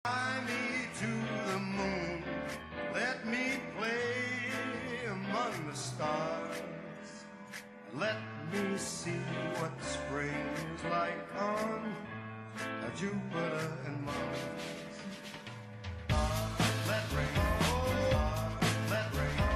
Fly me to the moon, let me play among the stars. Let me see what spring is like on Jupiter and Mars. Let rain fall, let rain fall.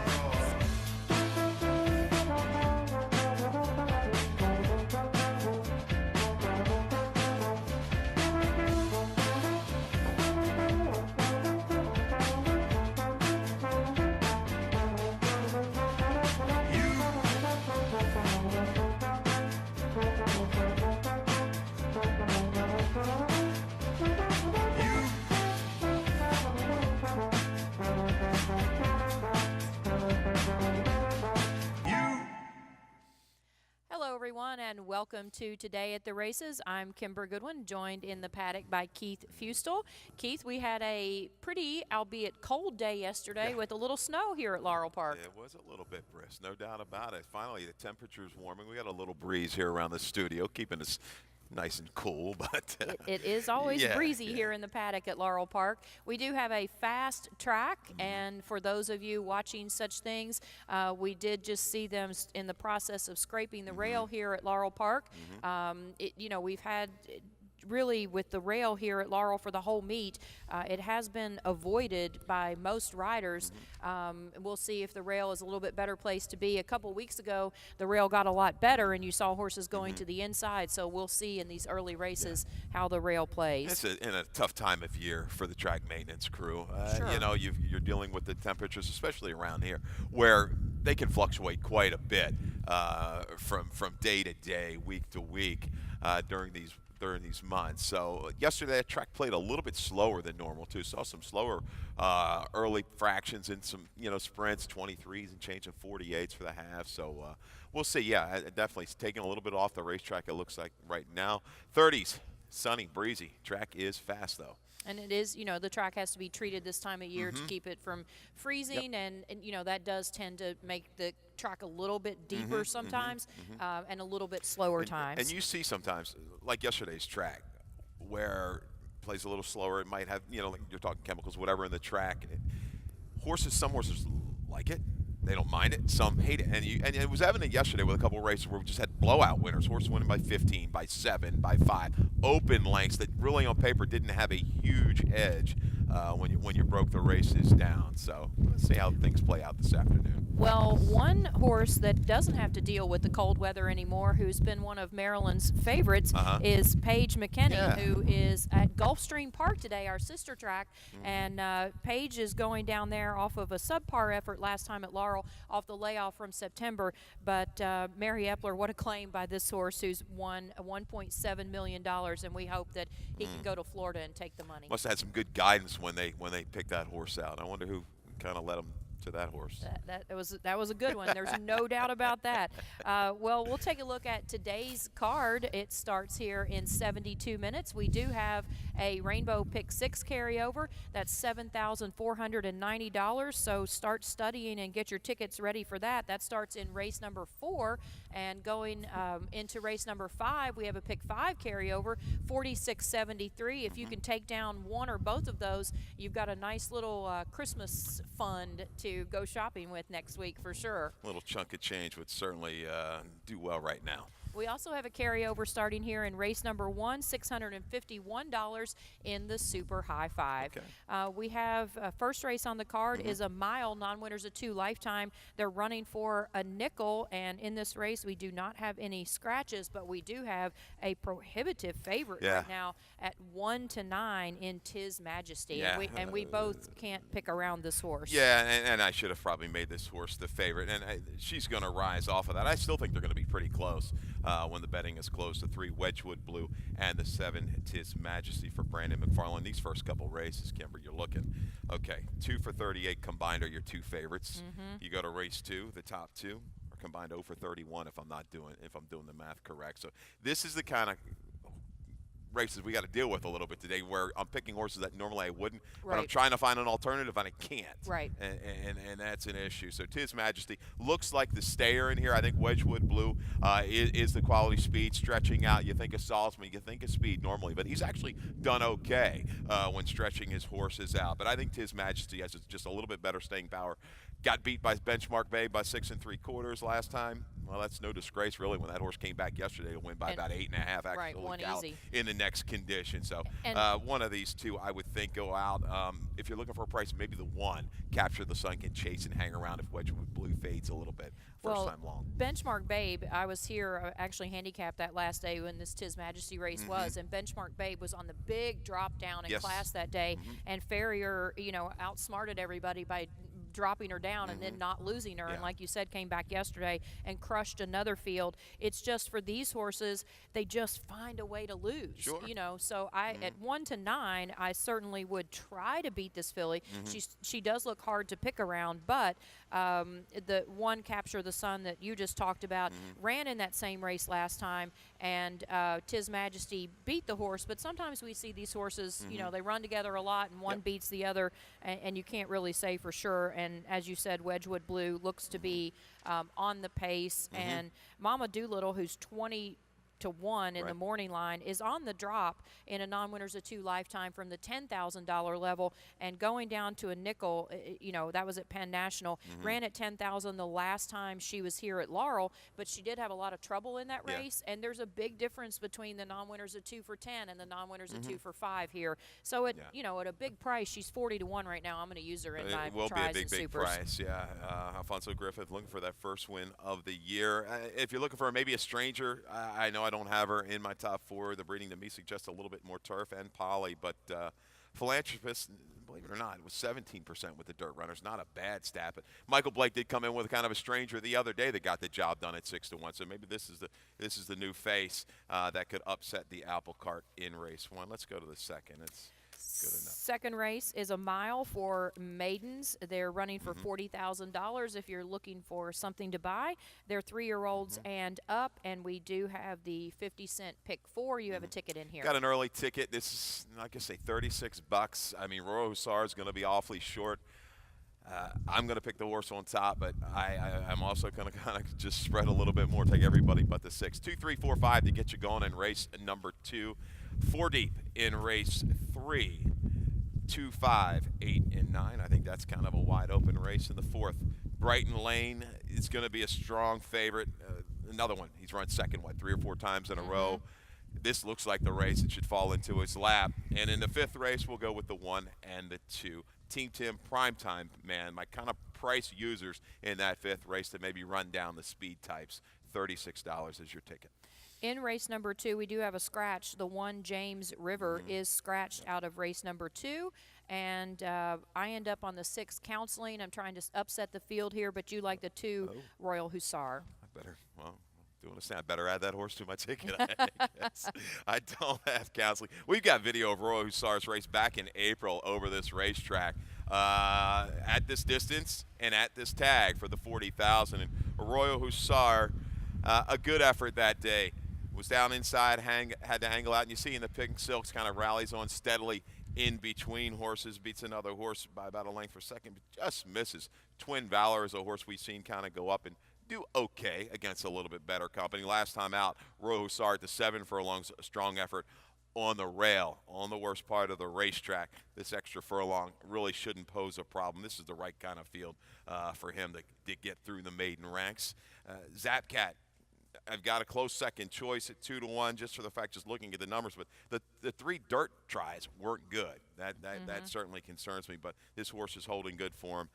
Hello, everyone, and welcome to Today at the Races. I'm Kimber Goodwin, joined in the paddock by Keith Fustel. Keith, we had a pretty, albeit cold day yesterday with a little snow here at Laurel Park. It was a little bit brisk, no doubt about it. Finally, the temperature's warming. We got a little breeze here around the studio, keeping us nice and cool, but It is always breezy here in the paddock at Laurel Park. We do have a fast track, and for those of you watching such things, we did just see them in the process of scraping the rail here at Laurel Park. We've had really with the rail here at Laurel for the whole meet, it has been avoided by most riders. We'll see if the rail is a little bit better place to be. A couple weeks ago, the rail got a lot better, and you saw horses going to the inside. So we'll see in these early races how the rail plays. it's in a tough time of year for the track maintenance crew. Sure. You know, you're dealing with the temperatures, especially around here, where they can fluctuate quite a bit from day to day, week to week during these months. So yesterday that track played a little bit slower than normal too. Saw some slower early fractions and some sprints, 23s and change of 48s for the half. So we'll see. Yeah, definitely it's taking a little bit off the racetrack. It looks like right now. 30s, sunny, breezy. Track is fast though. And it is, the track has to be treated this time of year to keep it from freezing, and that does tend to make the track a little bit deeper sometimes and a little bit slower times. And you see sometimes, like yesterday's track, where it plays a little slower. It might have, like you're talking chemicals, whatever in the track. Some horses like it. They don't mind it. Some hate it. And it was evident yesterday with a couple of races where we just had blowout winners. Horses winning by 15, by 7, by 5. Open lengths that really on paper didn't have a huge edge when you broke the races down. So let's see how things play out this afternoon. Well, one horse that doesn't have to deal with the cold weather anymore, who's been one of Maryland's favorites, is Paige McKinney, who is at Gulfstream Park today, our sister track. And Paige is going down there off of a subpar effort last time at Laurel, off the layoff from September. But Mary Epler, what a claim by this horse, who's won $1.7 million, and we hope that he can go to Florida and take the money. Must have had some good guidance when they picked that horse out. I wonder who kind of led them to that horse. That was a good one. There's no doubt about that. Well, we'll take a look at today's card. It starts here in 72 minutes. We do have a Rainbow Pick 6 carryover. That's $7,490. So start studying and get your tickets ready for that. That starts in race number 4. And going into race number 5, we have a Pick 5 carryover, $46.73. If you can take down one or both of those, you've got a nice little Christmas fund to go shopping with next week for sure. A little chunk of change would certainly do well right now. We also have a carryover starting here in race number 1, $651 in the Super High Five. Okay. We have first race on the card is a mile, non-winners of 2 lifetime. They're running for a nickel, and in this race we do not have any scratches, but we do have a prohibitive favorite right now at 1-9 in Tis Majesty. Yeah. And we both can't pick around this horse. Yeah, and I should have probably made this horse the favorite, and she's going to rise off of that. I still think they're going to be pretty close. When the betting is close, the 3 Wedgwood Blue and the 7 Tis Majesty for Brandon McFarland. These first couple races, Kimber, you're looking. Okay, 2 for 38 combined are your 2 favorites. You go to race 2, the top 2 are combined 0 for 31 if I'm doing the math correct. So this is the kind of races we got to deal with a little bit today, where I'm picking horses that normally I wouldn't, but I'm Right. trying to find an alternative and I can't. Right. And that's an issue. So Tis Majesty looks like the stayer in here. I think Wedgwood Blue is the quality speed, stretching out. You think of Salzman, you think of speed normally, but he's actually done okay when stretching his horses out. But I think Tis Majesty has just a little bit better staying power. Got beat by Benchmark Babe by 6 3/4 last time. Well, that's no disgrace, really, when that horse came back yesterday to win by about 8.5. Actually, right, one easy in the next condition. So one of these two, I would think, go out. If you're looking for a price, maybe the one, Capture the Sun, can chase and hang around if Wedgwood Blue fades a little bit. First time long. Benchmark Babe, I was here, actually handicapped that last day when this Tis Majesty race was, and Benchmark Babe was on the big drop down in class that day, and Farrier, outsmarted everybody by dropping her down and then not losing her, and like you said, came back yesterday and crushed another field. It's just for these horses, they just find a way to lose. Sure. So at 1 to 9, I certainly would try to beat this filly. She does look hard to pick around, but the one Capture the Sun that you just talked about ran in that same race last time, and Tis Majesty beat the horse. But sometimes we see these horses, they run together a lot, and one beats the other, and you can't really say for sure. And as you said, Wedgwood Blue looks to be on the pace, and Mama Doolittle, who's 20 to 1 in the morning line, is on the drop in a non-winners of 2 lifetime from the $10,000 level and going down to a nickel. That was at Penn National. Ran at 10,000 the last time she was here at Laurel, but she did have a lot of trouble in that race. And there's a big difference between the non-winners of 2 for 10 and the non-winners of 2 for 5 here. So at at a big price, she's 40 to 1 right now. I'm going to use her in my it will tries be a and big supers. price. Yeah, Alfonso Griffith looking for that first win of the year. If you're looking for maybe a stranger, I know I don't have her in my top 4. The breeding to me suggests a little bit more turf and poly, but Philanthropist, believe it or not, it was 17% with the dirt runners. Not a bad stat, but Michael Blake did come in with kind of a stranger the other day that got the job done at 6 to 1. So maybe this is the new face that could upset the apple cart in race 1. Let's go to the second. It's good enough. Second race is a mile for maidens. They're running for $40,000 if you're looking for something to buy. They're 3-year-olds and up, and we do have the 50-cent pick 4. You have a ticket in here. Got an early ticket. This is, I guess, say $36. I mean, Royal Hussar is going to be awfully short. I'm going to pick the horse on top, but I'm also going to kind of just spread a little bit more, take everybody but the 6. 2, 3, 4, 5 to get you going in race number 2. 4 deep in race 3. 2, 5, 8, and 9. I think that's kind of a wide open race in the 4th. Brighton Lane is going to be a strong favorite. Another one. He's run second, 3 or 4 times in a row. This looks like the race. It should fall into his lap. And in the 5th race, we'll go with the 1 and the 2. Team Tim Primetime, man, my kind of price users in that 5th race to maybe run down the speed types. $36 is your ticket. In race number 2, we do have a scratch. The 1 James River is scratched out of race number 2. And I end up on the 6 Counseling. I'm trying to upset the field here, but you like the 2 Royal Hussar. I better add that horse to my ticket. I guess. I don't have Counseling. We've got video of Royal Hussar's race back in April over this racetrack. At this distance and at this tag for the $40,000. And Royal Hussar, a good effort that day. Was down inside, had to angle out, and you see in the Pink Silks kind of rallies on steadily in between horses, beats another horse by about a length per second, but just misses. Twin Valor is a horse we've seen kind of go up and do okay against a little bit better company. Last time out, Royal Hussar at the 7 furlongs, a strong effort on the rail, on the worst part of the racetrack. This extra furlong really shouldn't pose a problem. This is the right kind of field for him to get through the maiden ranks. Zapcat, I've got a close second choice at 2 to 1, just for the fact, just looking at the numbers. But the 3 dirt tries weren't good. That certainly concerns me. But this horse is holding good form,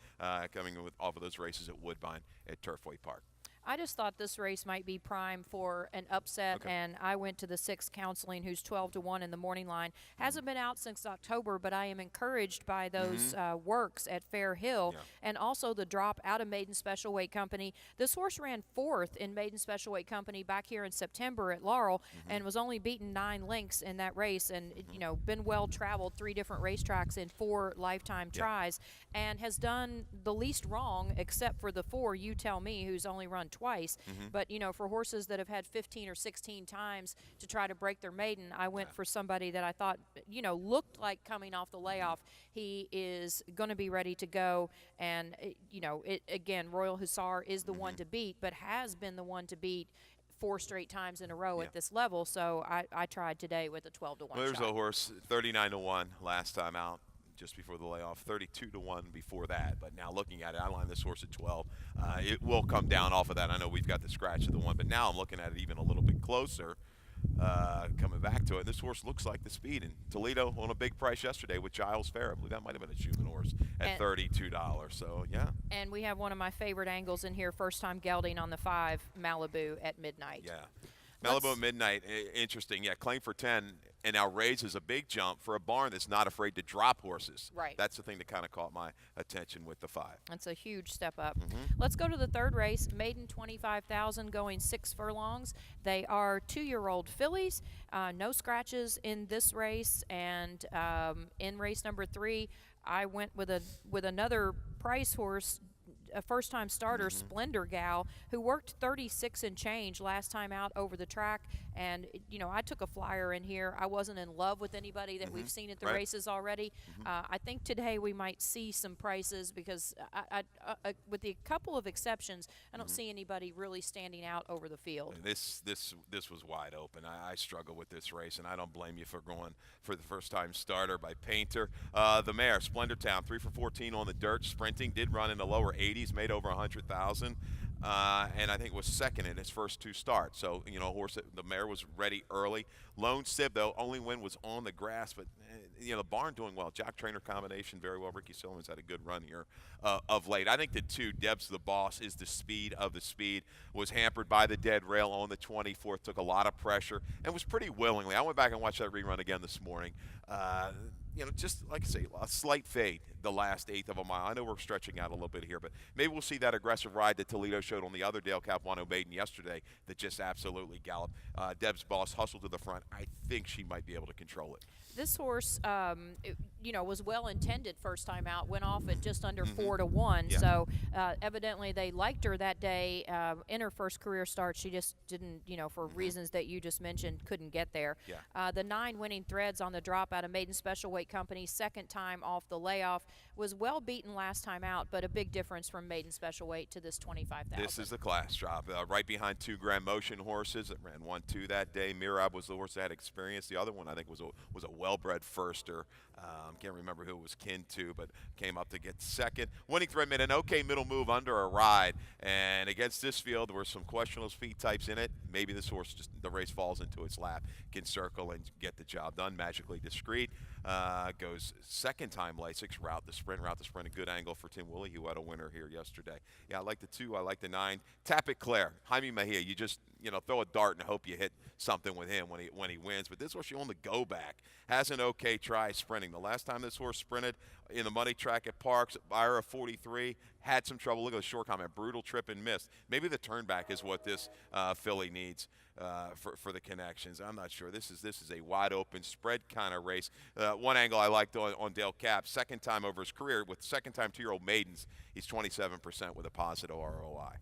coming off of those races at Woodbine at Turfway Park. I just thought this race might be prime for an upset, and I went to the 6 Counseling, who's 12 to 1 in the morning line. Hasn't been out since October, but I am encouraged by those works at Fair Hill, and also the drop out of Maiden Special Weight Company. This horse ran 4th in Maiden Special Weight Company back here in September at Laurel, and was only beaten 9 lengths in that race, and been well traveled 3 different racetracks in 4 lifetime tries, and has done the least wrong except for the 4 You Tell Me, who's only run won twice. But, you know, for horses that have had 15 or 16 times to try to break their maiden, I went for somebody that I thought, you know, looked like coming off the layoff. He is going to be ready to go. And, you know, again, Royal Hussar is the one to beat, but has been the one to beat 4 straight times in a row at this level. So I tried today with a 12 to 1 Well, there's shot. a horse 39 to 1 last time out, just before the layoff, 32 to 1 before that. But now looking at it, I line this horse at 12. It will come down off of that. I know we've got the scratch of the one, but now I'm looking at it even a little bit closer. Coming back to it, this horse looks like the speed. And Toledo on a big price yesterday with Giles Fair. I believe that might have been a Schumann horse at $32. So, yeah. And we have one of my favorite angles in here, first time gelding on the 5, Malibu at midnight. Yeah. Malibu at midnight, interesting. Yeah, claim for 10 and now raises a big jump for a barn that's not afraid to drop horses. Right. That's the thing that kind of caught my attention with the 5. That's a huge step up. Let's go to the third race. Maiden 25,000 going 6 furlongs. They are 2-year-old fillies. No scratches in this race. And in race number 3, I went with another price horse, a first-time starter, Splendor Gal, who worked 36 and change last time out over the track. And, you know, I took a flyer in here. I wasn't in love with anybody that we've seen at the races already. I think today we might see some prices because, with the couple of exceptions, I don't see anybody really standing out over the field. This was wide open. I struggle with this race, and I don't blame you for going for the first-time starter by Painter. The mare, Splendor Town, 3 for 14 on the dirt, sprinting, did run in the lower 80s, made over 100,000. And I think was second in his first 2 starts. So, you know, the mare was ready early. Lone Sib, though, only win was on the grass, but, you know, the barn doing well. Jock trainer combination very well. Ricky Silverman's had a good run here of late. I think the 2, Deb's the Boss, is the speed of the speed. Was hampered by the dead rail on the 24th, took a lot of pressure, and was pretty willingly. I went back and watched that rerun again this morning. You know, just like I say, a slight fade the last 1/8 of a mile. I know we're stretching out a little bit here, but maybe we'll see that aggressive ride that Toledo showed on the other Dale Capuano maiden yesterday that just absolutely galloped. Deb's Boss hustled to the front. I think she might be able to control it. This horse, you know, was well intended first time out, went off at just under 4 to 1. Yeah. So evidently they liked her that day in her first career start. She just didn't, you know, for reasons that you just mentioned, couldn't get there. Yeah. The 9 winning threads on the drop out of Maiden Special Weight Company, second time off the layoff, was well beaten last time out, but a big difference from Maiden Special Weight to this 25,000. This is the class drop. Right behind 2 Grand Motion horses that ran 1-2 that day. Mirab was the horse that had experience. The other one, I think, was a well-bred firster. Can't remember who it was kin to, but came up to get second. Winning Thread made an okay middle move under a ride, and against this field, there were some questionable speed types in it. Maybe this horse, just the race falls into its lap, can circle and get the job done. Magically Discreet goes second time Lasix, route the sprint, a good angle for Tim Woolley, who had a winner here yesterday. Yeah, I like the 2, I like the 9. Tap it Claire, Jaime Mejia, you just, you know, throw a dart and hope you hit something with him when he wins. But this horse, you on the go back, has an okay try sprinting. The last time this horse sprinted in the money track at Parks, Byra 43, had some trouble. Look at the short comment, brutal trip and missed. Maybe the turn back is what this filly needs for the connections. I'm not sure. This is a wide open spread kind of race. One angle I liked on Dale Cap, second time over his career with second time 2-year-old maidens, he's 27% with a positive ROI.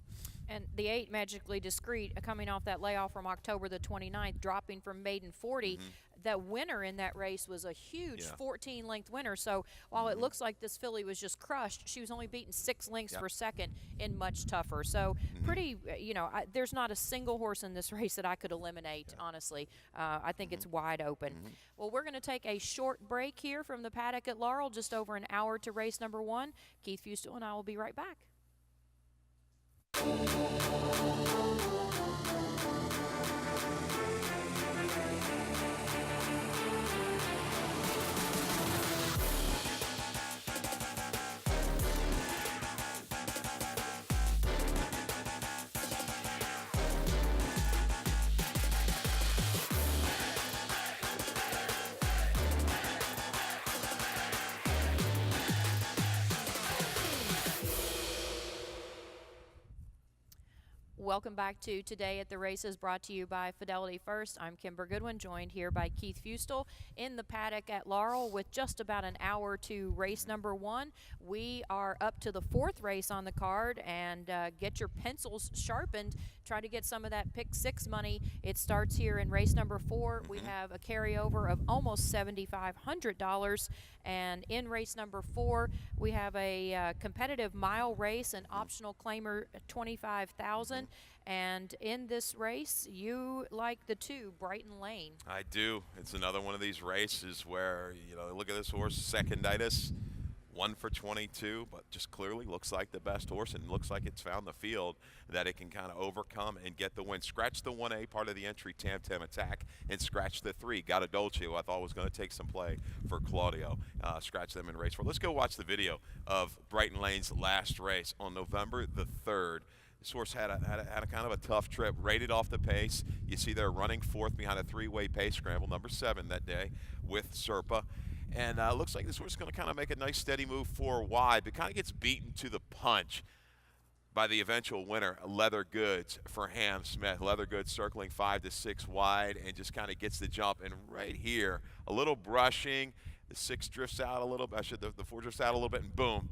And the 8, Magically Discreet, coming off that layoff from October the 29th, dropping from maiden 40. The winner in that race was a huge 14-length winner. So while it looks like this filly was just crushed, she was only beaten 6 lengths per second in much tougher. So pretty, you know, there's not a single horse in this race that I could eliminate, honestly. I think it's wide open. Well, we're going to take a short break here from the paddock at Laurel, just over an hour to race number 1. Keith Fustel and I will be right back. Welcome back to Today at the Races, brought to you by Fidelity First. I'm Kimber Goodwin, joined here by Keith Fustel in the paddock at Laurel with just about an hour to race number 1. We are up to the 4th race on the card, and get your pencils sharpened. Try to get some of that pick 6 money. It starts here in race number 4. We have a carryover of almost $7,500. And in race number 4, we have a competitive mile race, an optional claimer, 25,000. And in this race, you like the 2, Brighton Lane. I do. It's another one of these races where, look at this horse, seconditis, 1 for 22, but just clearly looks like the best horse and looks like it's found the field that it can kind of overcome and get the win. Scratch the 1A part of the entry, Tam Tam Attack, and scratch the 3, Gata Dolce, who I thought was going to take some play for Claudio. Scratch them in race 4. Let's go watch the video of Brighton Lane's last race on November the 3rd. This horse had a kind of a tough trip, rated off the pace. You see they're running 4th behind a 3-way pace scramble, number 7 that day with Serpa. And looks like this horse is going to kind of make a nice steady move 4 wide, but kind of gets beaten to the punch by the eventual winner, Leather Goods, for Ham Smith. Leather Goods circling 5 to 6 wide and just kind of gets the jump. And right here, a little brushing. The 6 drifts out a little bit. The 4 drifts out a little bit, and boom.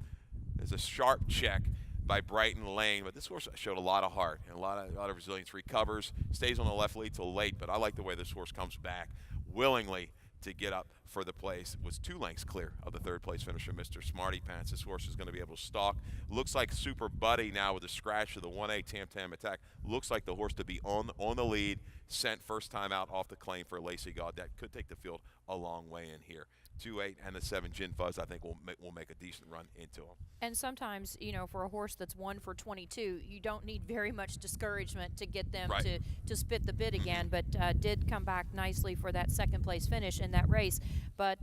There's a sharp check by Brighton Lane. But this horse showed a lot of heart and a lot of resilience. Recovers, stays on the left lead till late. But I like the way this horse comes back willingly to get up for the place. It was 2 lengths clear of the 3rd place finisher, Mr. Smarty Pants. This horse is going to be able to stalk. Looks like Super Buddy now with the scratch of the 1A Tam Tam Attack. Looks like the horse to be on the lead. Sent first time out off the claim for Lacey Gaudet. Could take the field a long way in here. 2-8 and the 7 Gin Fuzz, I think will make a decent run into him. And sometimes, for a horse that's 1 for 22, you don't need very much discouragement to get them to spit the bit again, but did come back nicely for that 2nd place finish in that race. But,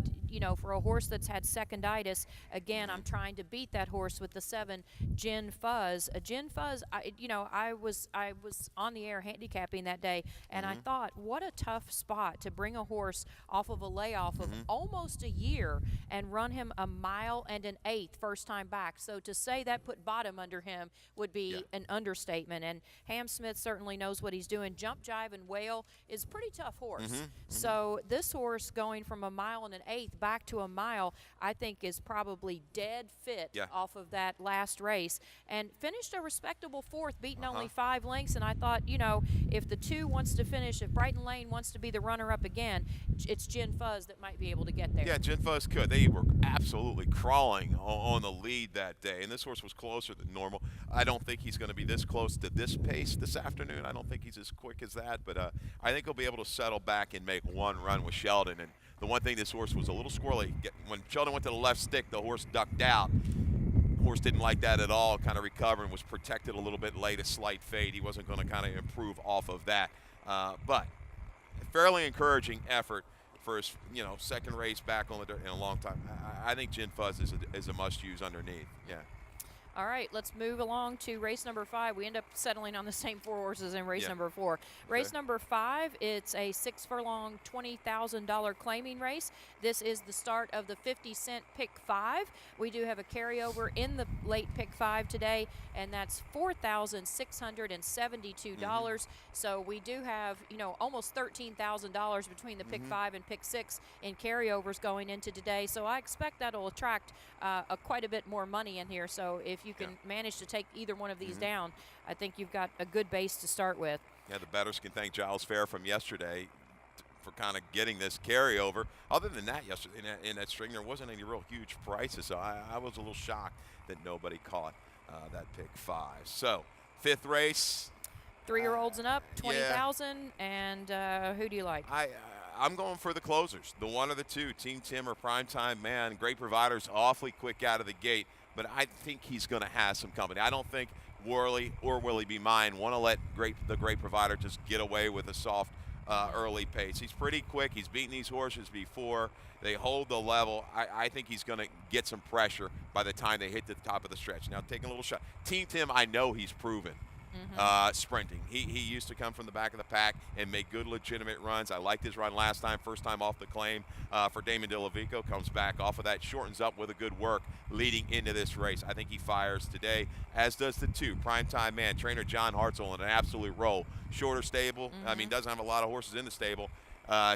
for a horse that's had seconditis, again, I'm trying to beat that horse with the 7 Gin Fuzz. Gin Fuzz, I was on the air handicapping that day, and I thought, what a tough spot to bring a horse off of a layoff of almost a year and run him a mile and an 1/8 first time back. So to say that put bottom under him would be an understatement. And Ham Smith certainly knows what he's doing. Jump, Jive, and Whale is a pretty tough horse. So this horse going from a mile and an 1/8 back to a mile, I think is probably dead fit off of that last race, and finished a respectable 4th, beating only 5 lengths. And I thought, if the 2 wants to finish, if Brighton Lane wants to be the runner-up again, it's Gin Fuzz that might be able to get there. Yeah, Gin Fuzz could. They were absolutely crawling on the lead that day, and this horse was closer than normal. I don't think he's going to be this close to this pace this afternoon. I don't think he's as quick as that, but I think he'll be able to settle back and make one run with Sheldon. And the one thing, this horse was a little squirrely. When Sheldon went to the left stick, the horse ducked out. The horse didn't like that at all, kind of recovered and was protected a little bit late, a slight fade. He wasn't going to kind of improve off of that. But a fairly encouraging effort for his 2nd race back on the dirt in a long time. I think Gin Fuzz is a must-use underneath. Yeah. All right, let's move along to race number 5. We end up settling on the same 4 horses in race number 4. Race number 5, it's a 6 furlong, $20,000 claiming race. This is the start of the 50-cent pick 5. We do have a carryover in the late pick 5 today, and that's $4,672. So we do have, almost $13,000 between the pick 5 and pick 6 in carryovers going into today. So I expect that'll attract quite a bit more money in here. So if you can manage to take either one of these down, I think you've got a good base to start with. Yeah, the bettors can thank Giles Fair from yesterday for kind of getting this carryover. Other than that, yesterday in that string, there wasn't any real huge prices, so I was a little shocked that nobody caught that pick 5. So, 5th race. 3-year-olds and up, 20,000, and who do you like? I'm going for the closers, the 1 or the 2, Team Tim or Primetime Man. Great Provider's awfully quick out of the gate, but I think he's going to have some company. I don't think Worley or Willie Be Mine want to let the Great Provider just get away with a soft early pace. He's pretty quick. He's beaten these horses before. They hold the level. I think he's going to get some pressure by the time they hit the top of the stretch. Now, taking a little shot. Team Tim, I know he's proven sprinting. He used to come from the back of the pack and make good, legitimate runs. I liked his run last time, first time off the claim for Damon DeLavico. Comes back off of that, shortens up with a good work leading into this race. I think he fires today, as does the 2, Primetime Man, trainer John Hartzell, in an absolute roll. Shorter stable. I mean, doesn't have a lot of horses in the stable.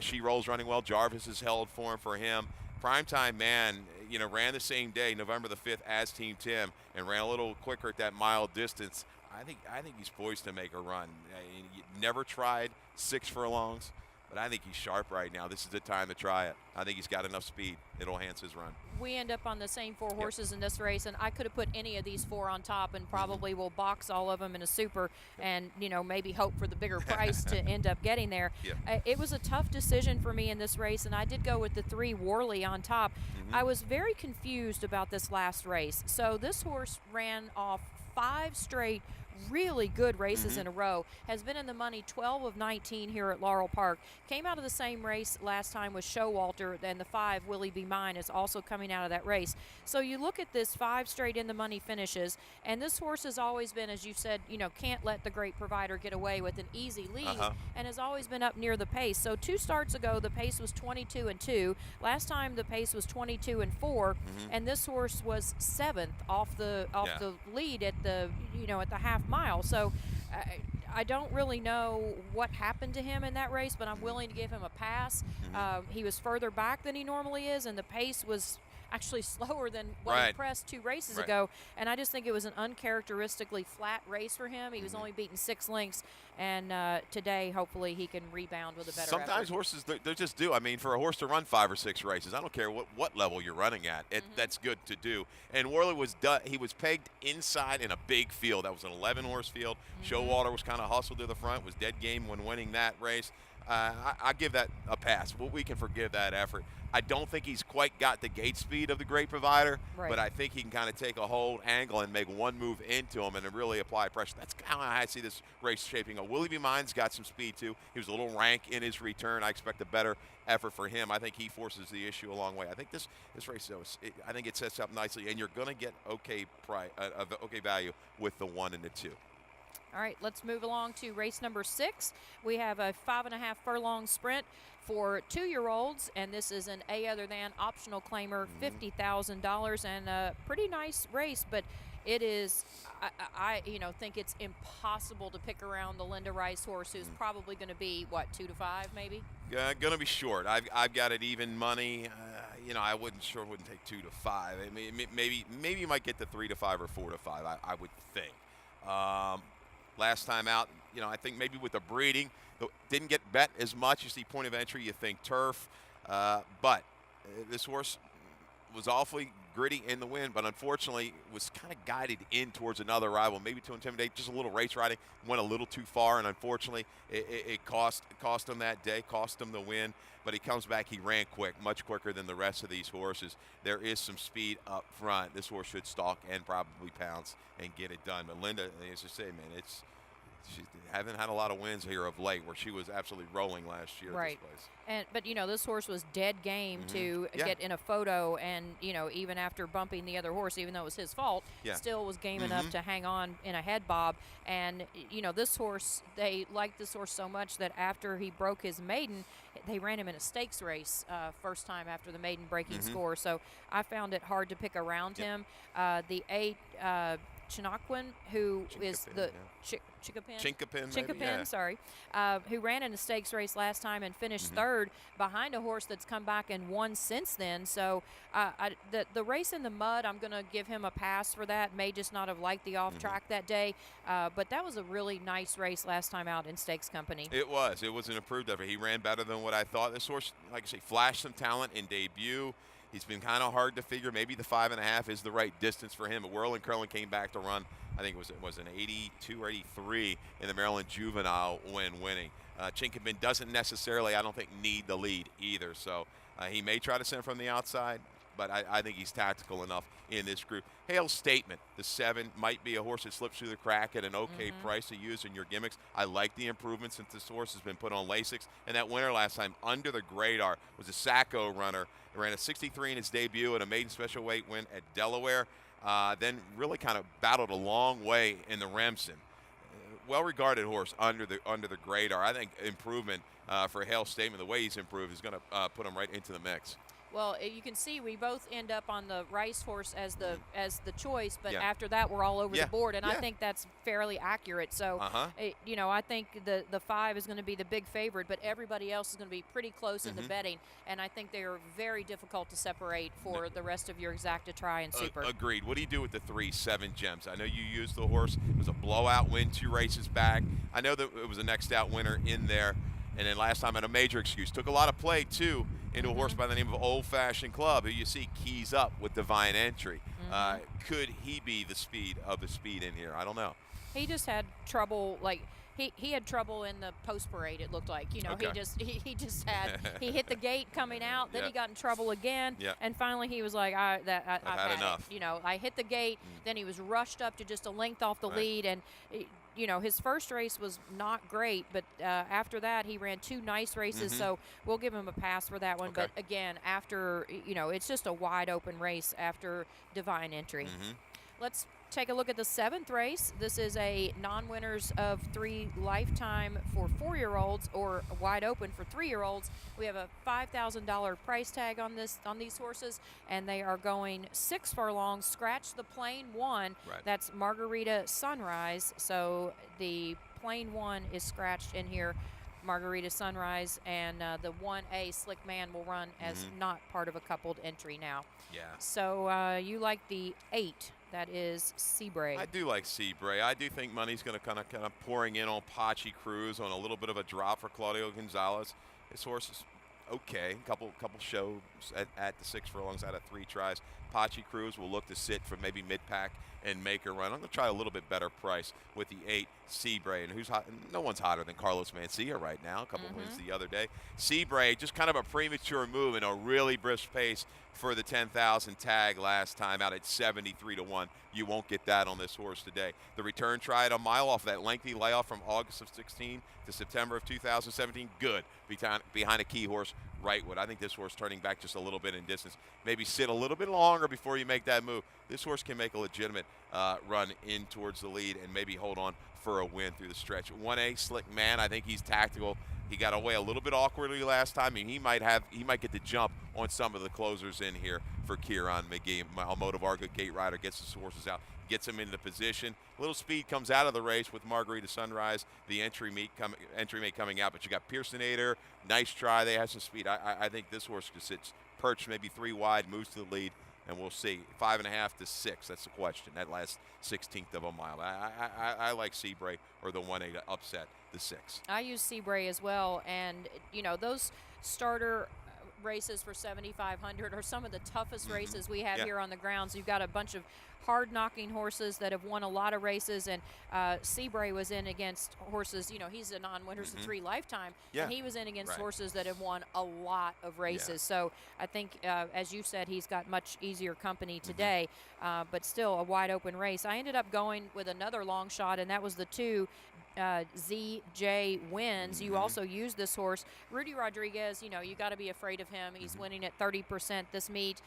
She rolls running well. Jarvis is held for him. Primetime Man, ran the same day, November the 5th, as Team Tim, and ran a little quicker at that mile distance. I think he's poised to make a run. He never tried 6 furlongs, but I think he's sharp right now. This is the time to try it. I think he's got enough speed. It'll enhance his run. We end up on the same 4 horses in this race, and I could have put any of these 4 on top and probably will box all of them in a super and, maybe hope for the bigger price to end up getting there. It was a tough decision for me in this race, and I did go with the 3 Worley on top. I was very confused about this last race. So this horse ran off 5 straight really good races in a row, has been in the money 12 of 19 here at Laurel Park. Came out of the same race last time with Showalter, and the 5, Willie Be Mine, is also coming out of that race. So you look at this 5 straight in the money finishes, and this horse has always been, as you said, can't let the great provider get away with an easy lead, and has always been up near the pace. So 2 starts ago, the pace was 22-2. Last time the pace was 22-4, and this horse was 7th off the lead at the at the half mile. So I don't really know what happened to him in that race, but I'm willing to give him a pass. He was further back than he normally is, and the pace was actually slower than what he pressed 2 races ago. And I just think it was an uncharacteristically flat race for him. He was only beaten 6 lengths, and today hopefully he can rebound with a better Sometimes effort. horses, they just do. I mean, for a horse to run 5 or 6 races, I don't care what level you're running at. That's good to do. And Worley was he was pegged inside in a big field. That was an 11-horse field. Showalter was kind of hustled to the front, was dead game when winning that race. I give that a pass. We can forgive that effort. I don't think he's quite got the gate speed of the great provider, but I think he can kind of take a hold angle and make one move into him and then really apply pressure. That's kind of how I see this race shaping up. Willie B. Mine's got some speed too. He was a little rank in his return. I expect a better effort for him. I think he forces the issue a long way. I think this race, though, I think it sets up nicely, and you're going to get okay value with the 1 and the 2. All right, let's move along to race number 6. We have a 5.5 furlong sprint for 2-year-olds, and this is an A other than optional claimer, $50,000, and a pretty nice race, but it is, I think it's impossible to pick around the Linda Rice horse, who's probably going to be, 2 to 5 maybe? Going to be short. I've got it even money. I wouldn't take 2 to 5. I mean, maybe you might get to 3 to 5 or 4 to 5, I would think. Last time out, I think maybe with the breeding, didn't get bet as much. You see point of entry, you think turf. But this horse was awfully gritty in the wind, but unfortunately was kind of guided in towards another rival, maybe to intimidate, just a little race riding, went a little too far, and unfortunately it cost him that day, cost him the win. But he comes back, he ran quick, much quicker than the rest of these horses. There is some speed up front. This horse should stalk and probably pounce and get it done. But Linda, as I say, man, she hasn't had a lot of wins here of late, where she was absolutely rolling last year at this place. But this horse was dead game to get in a photo, and even after bumping the other horse, even though it was his fault, still was game enough to hang on in a head bob. And this horse, they liked this horse so much that after he broke his maiden, they ran him in a stakes race first time after the maiden breaking score. So I found it hard to pick around him. The 8 Chinoquin, who is the Chinkapin, sorry, who ran in a stakes race last time and finished 3rd behind a horse that's come back and won since then. So the race in the mud, I'm going to give him a pass for that. May just not have liked the off track that day, but that was a really nice race last time out in Stakes Company. It was an improved effort. He ran better than what I thought. This horse, like I say, flashed some talent in debut. He's been kind of hard to figure. Maybe the 5.5 is the right distance for him. But Whirling Curling came back to run. I think it was an 82 or 83 in the Maryland Juvenile when winning. Chinkapin doesn't necessarily, I don't think, need the lead either. So he may try to send from the outside, but I think he's tactical enough in this group. Hale's Statement, the 7, might be a horse that slips through the crack at an okay price to use in your gimmicks. I like the improvements since this horse has been put on Lasix. And that winner last time, Under the Radar, was a Sacco runner. He ran a 63 in his debut and a maiden special weight win at Delaware. Then really kind of battled a long way in the Remsen. well-regarded horse under the radar. I think improvement for Hale Statement, the way he's improved, is going to put him right into the mix. Well, you can see we both end up on the Rice horse as the choice, but Yeah. after that we're all over Yeah. the board, and I Yeah. think that's fairly accurate. So, you know, I think the 5 is going to be the big favorite, but everybody else is going to be pretty close in the betting, and I think they are very difficult to separate for the rest of your exacta try and super. Agreed. What do you do with the 3, 7 Gems? I know you used the horse. It was a blowout win 2 races back. I know that it was a next out winner in there. And then last time had a major excuse. Took a lot of play, too, into a horse by the name of Old Fashioned Club, who you see keys up with Divine Entry. Could he be the speed in here? I don't know. He just had trouble, like, he had trouble in the post parade, it looked like. You know, Okay. he just had, he hit the gate coming out, then Yeah. he got in trouble again, Yeah. and finally he was like, I've had enough. it. You know, I hit the gate, then he was rushed up to just a length off the Right. lead, and you know, his first race was not great, but after that he ran 2 nice races, so we'll give him a pass for that one. Okay. But again, after, you know, it's just a wide open race after Divine Entry. Let's take a look at the 7th race. This is a non-winners of 3 lifetime for 4-year-olds, or wide open for 3-year-olds. We have a $5,000 price tag on these horses, and they are going 6 furlongs. Scratch the plain 1. Right. That's Margarita Sunrise. So the plain 1 is scratched in here. Margarita Sunrise, and the 1A Slick Man will run as not part of a coupled entry now. Yeah. So you like the 8. That is Seabray. I do like Seabray. I do think money's going to kind of pouring in on Pachi Cruz on a little bit of a drop for Claudio Gonzalez. This horse is okay. Couple shows at the 6 furlongs out of 3 tries. Pachi Cruz will look to sit for maybe mid-pack and make a run. I'm going to try a little bit better price with the 8 Seabray. And who's hot? No one's hotter than Carlos Mencia right now. A couple wins the other day. Seabray, just kind of a premature move and a really brisk pace for the 10,000 tag last time out at 73 to 1. You won't get that on this horse today. The return tried a mile off that lengthy layoff from August of 16 to September of 2017. Good behind a key horse, Wrightwood. I think this horse turning back just a little bit in distance. Maybe sit a little bit longer before you make that move. This horse can make a legitimate run in towards the lead and maybe hold on for a win through the stretch. 1A Slick Man, I think he's tactical. He got away a little bit awkwardly last time, and he might get the jump on some of the closers in here for Kieran McGee. Almodovar, good gate rider, gets his horses out, gets him into position. A little speed comes out of the race with Margarita Sunrise, the entry mate coming out. But you got Pearsonator, nice try. They have some speed. I think this horse just sits perched maybe 3 wide, moves to the lead, and we'll see. 5.5 to 6. That's the question. That last 16th of a mile. I like Seabray or the 1A to upset the 6. I use Seabray as well, and you know, those starter races for 7,500 are some of the toughest races we have here on the grounds. You've got a bunch of hard-knocking horses that have won a lot of races, and Seabray was in against horses, you know, he's a non-winners of 3 lifetime, and he was in against horses that have won a lot of races. So I think, as you said, he's got much easier company today, but still a wide-open race. I ended up going with another long shot, and that was the 2 ZJ Wins. You also use this horse. Rudy Rodriguez, you know, you got to be afraid of him. He's winning at 30% this meet.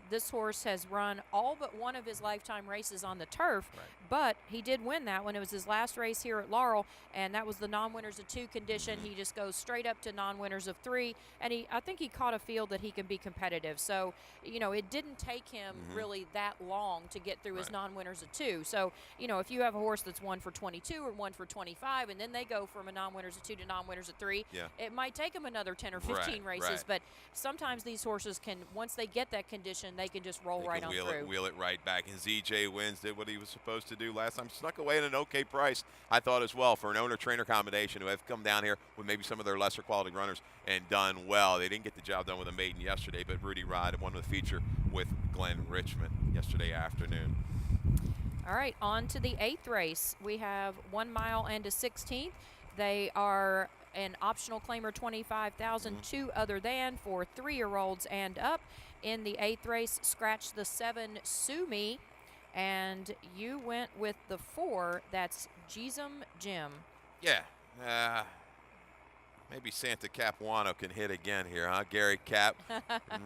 This horse has run all but one of his lifetime races on the turf, but he did win that one. It was his last race here at Laurel, and that was the non-winners of 2 condition. He just goes straight up to non-winners of 3, and I think he caught a field that he can be competitive. So, you know, it didn't take him really that long to get through his non-winners of 2. So, you know, if you have a horse that's 1 for 22 or 1 for 25, and then they go from a non-winners of 2 to non-winners of 3, it might take them another 10 or 15 races, but sometimes these horses can, once they get that condition, they can just roll right on through. Wheel it right back. And ZJ Wins did what he was supposed to do last time. Snuck away at an okay price, I thought, as well, for an owner-trainer combination who have come down here with maybe some of their lesser quality runners and done well. They didn't get the job done with a maiden yesterday, but Rudy Rod won the feature with Glenn Richmond yesterday afternoon. All right, on to the 8th race. We have 1 mile and a 16th. They are an optional claimer 25,000, 2 other than for 3-year-olds and up. In the 8th race, scratch the 7 Sue Me, and you went with the 4. That's Gisum Jim. Yeah. Maybe Santa Capuano can hit again here, huh? Gary Cap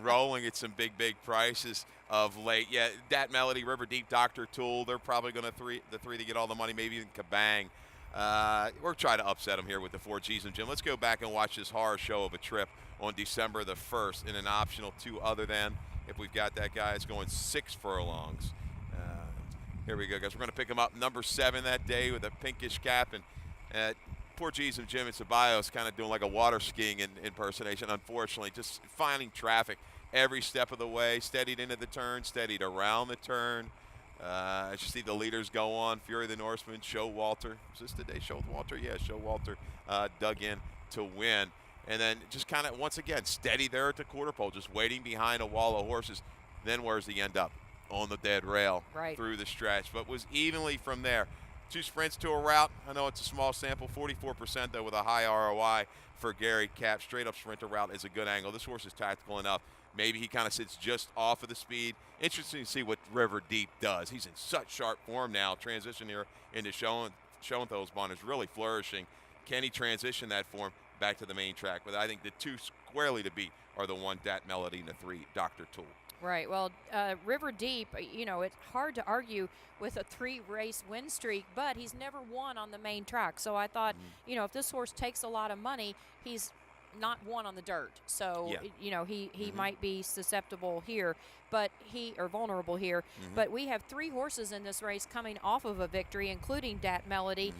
rolling at some big prices of late. Yeah, Dat Melody, River Deep, Dr. Tool, they're probably going to the three to get all the money, maybe even Kabang. We're trying to upset them here with the 4 G's and Jim. Let's go back and watch this horror show of a trip on December the 1st in an optional 2 other than. If we've got that guy, it's going 6 furlongs. Here we go, guys. We're going to pick him up number 7 that day with a pinkish cap. And poor G's and Jim and Ceballos kind of doing like a water skiing impersonation, unfortunately. Just finding traffic every step of the way. Steadied into the turn, steadied around the turn. As you see the leaders go on, Fury the Norseman, Showalter. Is this the day Showalter? Yeah, Showalter dug in to win. And then just kind of, once again, steady there at the quarter pole, just waiting behind a wall of horses. Then where's he end up? On the dead rail through the stretch. But was evenly from there. 2 sprints to a route. I know it's a small sample, 44% though with a high ROI for Gary Cap. Straight up sprinter route is a good angle. This horse is tactical enough. Maybe he kind of sits just off of the speed. Interesting to see what River Deep does. He's in such sharp form now. Transition here into Schoenthal's Bond is really flourishing. Can he transition that form back to the main track? But I think the 2 squarely to beat are the 1 Dat Melody and the 3 Dr. Tool. Right. Well, River Deep, you know, it's hard to argue with a 3-race win streak, but he's never won on the main track. So I thought, you know, if this horse takes a lot of money, he's not won on the dirt. So, you know, he might be susceptible here, but or vulnerable here. But we have 3 horses in this race coming off of a victory, including Dat Melody,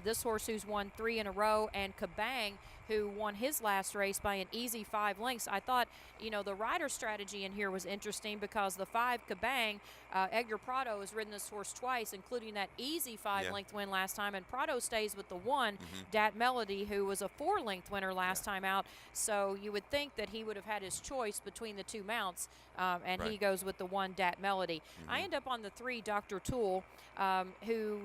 this horse who's won 3 in a row, and Kabang, who won his last race by an easy 5 lengths. I thought, you know, the rider strategy in here was interesting because the 5 Kabang, Edgar Prado has ridden this horse twice, including that easy 5-length win last time, and Prado stays with the 1, Dat Melody, who was a 4-length winner last time out. So you would think that he would have had his choice between the 2 mounts, and he goes with the 1 Dat Melody. I end up on the 3 Dr. Tool, who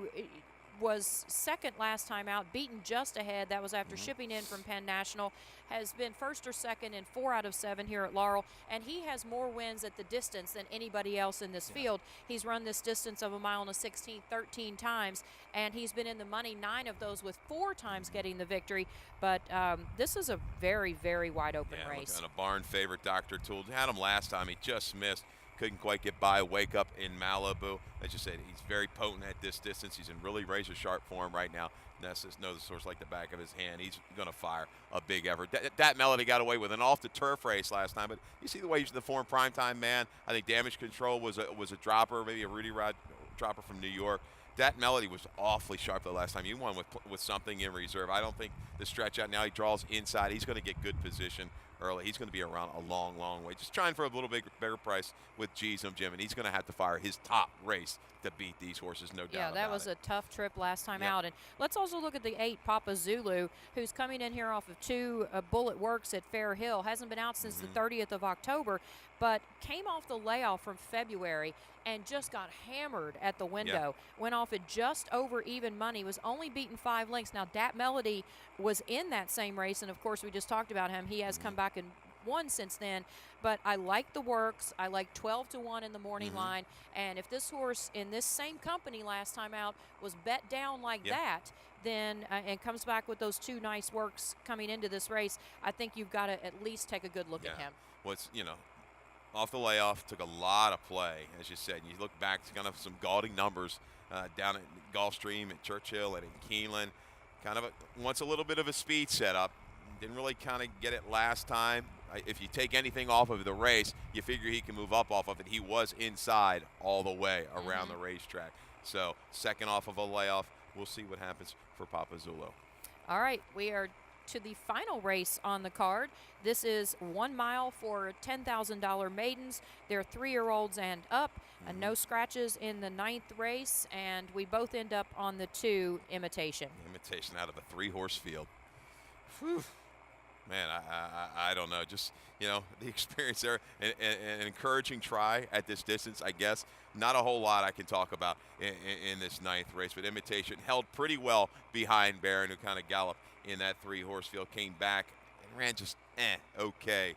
was second last time out, beaten just ahead. That was after shipping in from Penn National. Has been first or second in 4 out of 7 here at Laurel, and he has more wins at the distance than anybody else in this field. He's run this distance of 1 mile and a 16th 13 times, and he's been in the money 9 of those, with 4 times getting the victory. But this is a very, very wide open race. And a barn favorite, Dr. Tool. Had him last time. He just missed. Couldn't quite get by. Wake Up in Malibu. As you said, he's very potent at this distance. He's in really razor-sharp form right now. Nessus knows the source like the back of his hand. He's going to fire a big effort. Dat Melody got away with an off-the-turf race last time, but you see the way he's the form primetime man. I think Damage Control was a dropper, maybe a Rudy Rod dropper from New York. Dat Melody was awfully sharp the last time. You won with something in reserve. I don't think the stretch out now. He draws inside. He's going to get good position early. He's going to be around a long, long way. Just trying for a little bit better price with G's and Jim, and he's going to have to fire his top race to beat these horses, no doubt about it. Yeah, that was a tough trip last time out. And let's also look at the 8 Papa Zulu, who's coming in here off of 2 Bullet Works at Fair Hill. Hasn't been out since the 30th of October, but came off the layoff from February and just got hammered at the window. Went off at just over even money, was only beaten 5 lengths. Now, Dat Melody was in that same race, and of course we just talked about him. He has come back and won since then, but I like the works. I like 12-1 in the morning line, and if this horse in this same company last time out was bet down like that, then and comes back with those 2 nice works coming into this race, I think you've got to at least take a good look at him. What's, you know, off the layoff, took a lot of play, as you said. You look back to kind of some gaudy numbers down at Gulfstream, at Churchill, and in Keeneland. Kind of wants a little bit of a speed setup. Didn't really kind of get it last time. If you take anything off of the race, you figure he can move up off of it. He was inside all the way around the racetrack. So second off of a layoff. We'll see what happens for Papa Zulu. All right, we are to the final race on the card. This is 1 mile for $10,000 maidens. They're 3-year-olds and up. No scratches in the 9th race, and we both end up on the 2 Imitation. Imitation out of a 3-horse field. Whew. Man, I don't know. Just, you know, the experience there, an encouraging try at this distance, I guess. Not a whole lot I can talk about in this 9th race, but Imitation held pretty well behind Barron, who kind of galloped in that 3-horse field, came back and ran just okay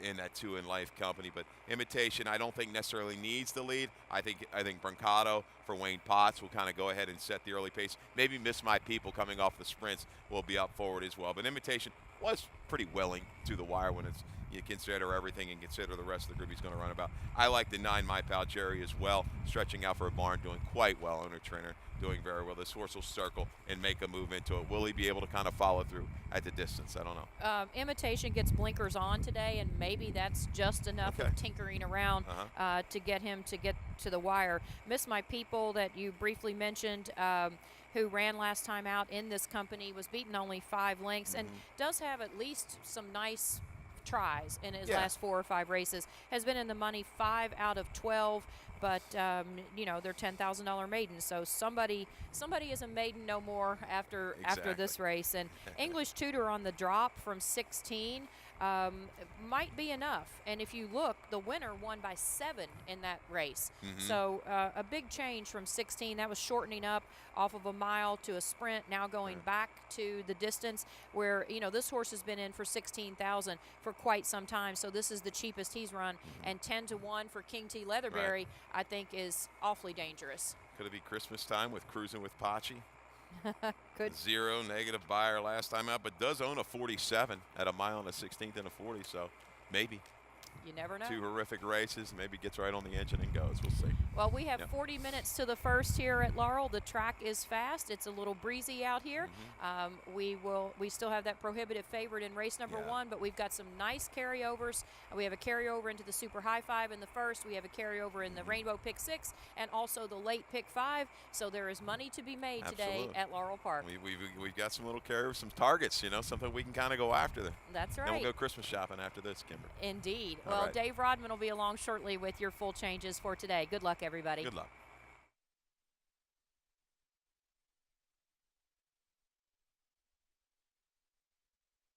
in that 2 in Life company. But Imitation, I don't think necessarily needs the lead. I think Brancato for Wayne Potts will kind of go ahead and set the early pace. Maybe Miss My People coming off the sprints will be up forward as well. But Imitation, was pretty willing to the wire when it's you consider everything and consider the rest of the group he's going to run about. I like the 9 My Pal Jerry as well, stretching out for a barn, doing quite well. Owner trainer doing very well. This horse will circle and make a move into it. Will he be able to kind of follow through at the distance? I don't know. Imitation gets blinkers on today, and maybe that's just enough of tinkering around to get him to get to the wire. Miss My People that you briefly mentioned, who ran last time out in this company, was beaten only 5 lengths and does have at least some nice tries in his last 4 or 5 races. Has been in the money 5 out of 12, but you know, they're $10,000 maidens, so somebody is a maiden no more after this race. And English Tutor on the drop from 16 might be enough. And if you look, the winner won by 7 in that race. So a big change from 16. That was shortening up off of a mile to a sprint, now going back to the distance where, you know, this horse has been in for 16,000 for quite some time. So this is the cheapest he's run. And 10-1 for King T. Leatherberry, I think, is awfully dangerous. Could it be Christmas time with Cruising with Pachi? Good. 0 negative buyer last time out, but does own a 47 at a mile and a 16th and a 40, so maybe. You never know. 2 horrific races, maybe gets right on the engine and goes. We'll see. Well, we have 40 minutes to the first here at Laurel. The track is fast. It's a little breezy out here. We still have that prohibitive favorite in race number 1, but we've got some nice carryovers. We have a carryover into the Super High 5 in the first. We have a carryover in the Rainbow Pick 6 and also the late Pick 5. So there is money to be made today at Laurel Park. We've got some little carryovers, some targets, you know, something we can kind of go after there. That's right. Then we'll go Christmas shopping after this, Kimber. Indeed. Well, Dave Rodman will be along shortly with your full changes for today. Good luck, everybody. Good luck.